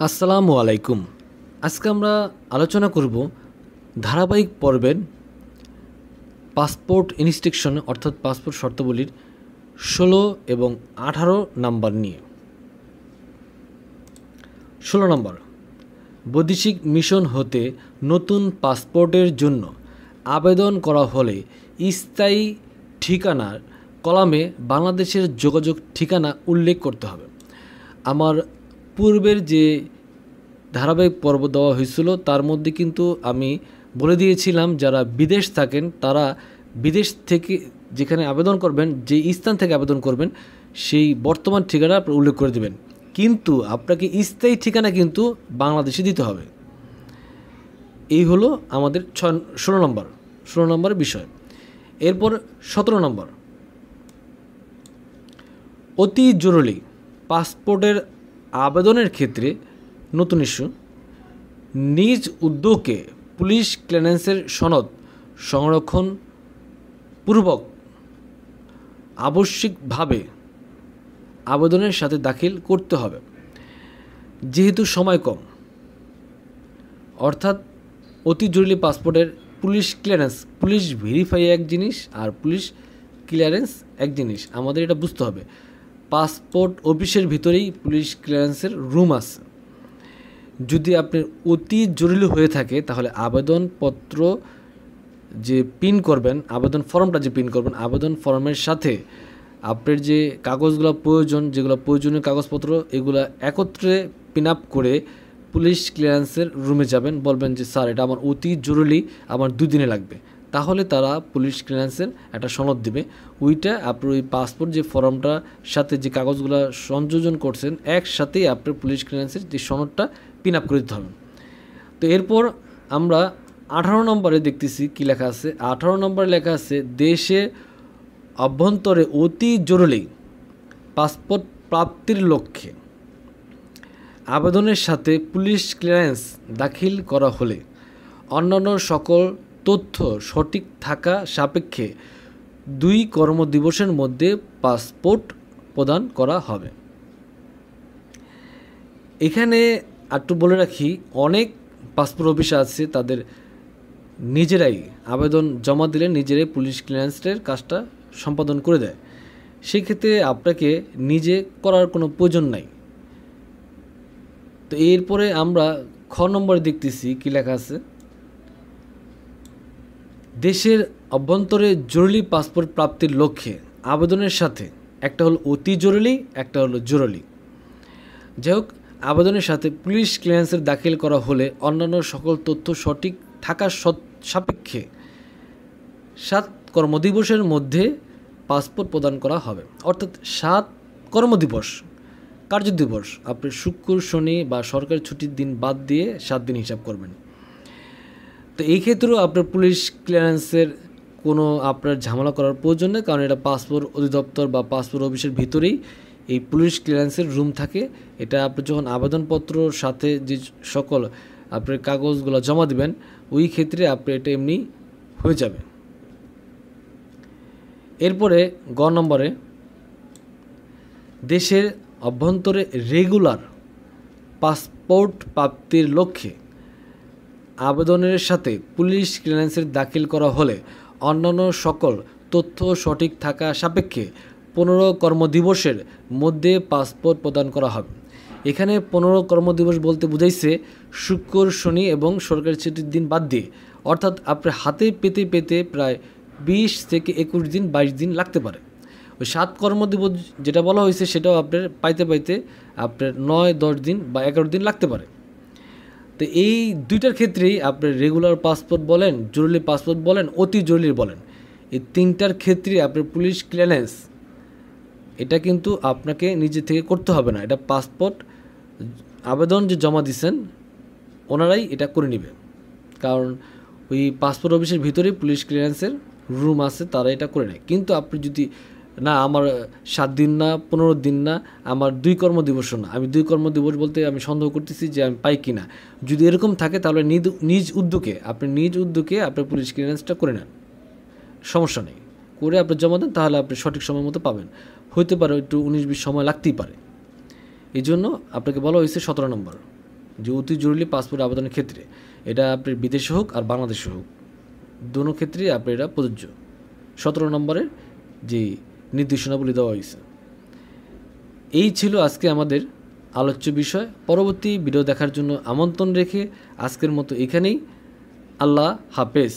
আসসালামু আলাইকুম। আজকে আমরা আলোচনা করব ধারাবাহিক পর্বের পাসপোর্ট ইনস্ট্রাকশন অর্থাৎ পাসপোর্ট শর্তাবলীর 16 এবং 18 নাম্বার নিয়ে। 16 নম্বর, বৈদেশিক মিশন হতে নতুন পাসপোর্টের জন্য আবেদন করা হলে স্থায়ী ঠিকানার কলামে বাংলাদেশের যোগাযোগ ঠিকানা উল্লেখ করতে হবে। আমার পূর্বের যে ধারাবাহিক পর্ব দেওয়া হয়েছিল তার মধ্যে কিন্তু আমি বলে দিয়েছিলাম যারা বিদেশ থাকেন তারা বিদেশ থেকে যেখানে আবেদন করবেন, যে স্থান থেকে আবেদন করবেন সেই বর্তমান ঠিকানা আপনি উল্লেখ করে দেবেন, কিন্তু আপনাকে স্থায়ী ঠিকানা কিন্তু বাংলাদেশে দিতে হবে। এই হলো আমাদের 16 নম্বর বিষয়। এরপর 17 নম্বর, অতি জরুরি পাসপোর্টের আবেদনের ক্ষেত্রে নতুন ইস্যু, নিজ উদ্যোগে পুলিশ ক্লিয়ারেন্সের সনদ সংরক্ষণ পূর্বক আবশ্যিকভাবে আবেদনের সাথে দাখিল করতে হবে। যেহেতু সময় কম, অর্থাৎ অতি জরুরি পাসপোর্টের পুলিশ ক্লিয়ারেন্স, পুলিশ ভেরিফাই এক জিনিস আর পুলিশ ক্লিয়ারেন্স এক জিনিস, আমাদের এটা বুঝতে হবে। পাসপোর্ট অফিসের ভিতরেই পুলিশ ক্লিয়ারেন্সের রুম আছে। যদি আপনার অতি জরুরি হয়ে থাকে তাহলে আবেদনপত্র যে পিন করবেন, আবেদন ফর্মটা যে পিন করবেন, আবেদন ফর্মের সাথে আপনার যে কাগজগুলো প্রয়োজন, যেগুলো প্রয়োজনীয় কাগজপত্র, এগুলো একত্রে পিন আপ করে পুলিশ ক্লিয়ারেন্সের রুমে যাবেন, বলবেন যে স্যার এটা আমার অতি জরুরি, আমার 2 দিনে লাগবে। তাহলে তারা পুলিশ ক্লিয়ারেন্সের একটা সনদ দেবে। ওইটা আপনার ওই পাসপোর্ট যে ফর্মটার সাথে যে কাগজগুলো সংযোজন করছেন একসাথেই আপনার পুলিশ ক্লিয়ারেন্সের যে সনদটা পিন আপ করে দিতে হবে। তো এরপর আমরা 18 নম্বরে দেখতেছি কি লেখা আছে। 18 নম্বরে লেখা আছে, দেশে অভ্যন্তরে অতি জরুরি পাসপোর্ট প্রাপ্তির লক্ষ্যে আবেদনের সাথে পুলিশ ক্লিয়ারেন্স দাখিল করা হলে অন্যান্য সকল তথ্য সঠিক থাকা সাপেক্ষে 2 কর্মদিবসের মধ্যে পাসপোর্ট প্রদান করা হবে। এখানে একটু বলে রাখি, অনেক পাসপোর্ট অফিস আছে তাদের নিজেরাই আবেদন জমা দিলে নিজেরাই পুলিশ ক্লিয়ারেন্সের কাজটা সম্পাদন করে দেয়। সেক্ষেত্রে আপনাকে নিজে করার কোনো প্রয়োজন নাই। তো এরপরে আমরা খ নম্বরে দেখতেছি কি লেখা আছে, দেশের অভ্যন্তরে জরুরি পাসপোর্ট প্রাপ্তির লক্ষ্যে আবেদনের সাথে, একটা হলো অতি জরুরি, একটা হলো জরুরি। যাই হোক, আবেদনের সাথে পুলিশ ক্লিয়ারেন্সের দাখিল করা হলে অন্যান্য সকল তথ্য সঠিক থাকার সাপেক্ষে 7 কর্মদিবসের মধ্যে পাসপোর্ট প্রদান করা হবে। অর্থাৎ 7 কর্মদিবস, কার্যদিবস, আপনি শুক্র শনি বা সরকারি ছুটির দিন বাদ দিয়ে 7 দিন হিসাব করবেন। তো এই ক্ষেত্রেও আপনার পুলিশ ক্লিয়ারেন্সের কোনো আপনার ঝামেলা করার প্রয়োজন নেই, কারণ এটা পাসপোর্ট অধিদপ্তর বা পাসপোর্ট অফিসের ভিতরেই এই পুলিশ ক্লিয়ারেন্সের রুম থাকে। এটা আপনি যখন আবেদনপত্রর সাথে যে সকল আপনার কাগজগুলো জমা দিবেন ওই ক্ষেত্রে আপনি এটা এমনি হয়ে যাবে। এরপরে গ নম্বরে, দেশের অভ্যন্তরে রেগুলার পাসপোর্ট প্রাপ্তির লক্ষ্যে আবেদনের সাথে পুলিশ ক্লিয়ারেন্সের দাখিল করা হলে অন্যান্য সকল তথ্য সঠিক থাকা সাপেক্ষে 15 কর্মদিবসের মধ্যে পাসপোর্ট প্রদান করা হবে। এখানে 15 কর্মদিবস বলতে বুঝাইছে শুক্র শনি এবং সরকারি ছুটির দিন বাদ দিয়ে, অর্থাৎ আপনার হাতে পেতে পেতে প্রায় 20 থেকে 21 দিন 22 দিন লাগতে পারে। ওই 7 কর্মদিবস যেটা বলা হয়েছে সেটাও আপনার পাইতে আপনার 9-10 দিন বা 11 দিন লাগতে পারে। তো এই দুইটার ক্ষেত্রেই আপনার রেগুলার পাসপোর্ট বলেন, জরুরি পাসপোর্ট বলেন, অতি জরুরি বলেন, এই 3টার ক্ষেত্রে আপনার পুলিশ ক্লিয়ারেন্স এটা কিন্তু আপনাকে নিজে থেকে করতে হবে না। এটা পাসপোর্ট আবেদন যে জমা দিচ্ছেন ওনারাই এটা করে নেবে, কারণ ওই পাসপোর্ট অফিসের ভিতরেই পুলিশ ক্লিয়ারেন্সের রুম আছে, তারা এটা করে নেয়। কিন্তু আপনি যদি না আমার 7 দিন না 15 দিন না আমার 2 কর্মদিবসও না, আমি 2 কর্মদিবস বলতে আমি সন্দেহ করতেছি যে আমি পাই কিনা, যদি এরকম থাকে তাহলে নিজ উদ্যোগে আপনি পুলিশ ক্লিয়ারেন্সটা করে নেন, সমস্যা নেই। করে আপনি জমা দেন, তাহলে আপনি সঠিক সময় মতো পাবেন। হইতে পারে একটু 19-20 সময় লাগতেই পারে, এই জন্য আপনাকে বলা হয়েছে 17 নম্বর। যে অতি জরুরি পাসপোর্ট আবেদনের ক্ষেত্রে, এটা আপনার বিদেশে হোক আর বাংলাদেশে হোক, দুটো ক্ষেত্রেই আপনার এটা প্রযোজ্য। 17 নম্বরের যে নির্দেশনাবলী দেওয়া হয়েছে। এই ছিল আজকে আমাদের আলোচ্য বিষয়। পরবর্তী ভিডিও দেখার জন্য আমন্ত্রণ রেখে আজকের মতো এখানেই। আল্লাহ হাফেজ।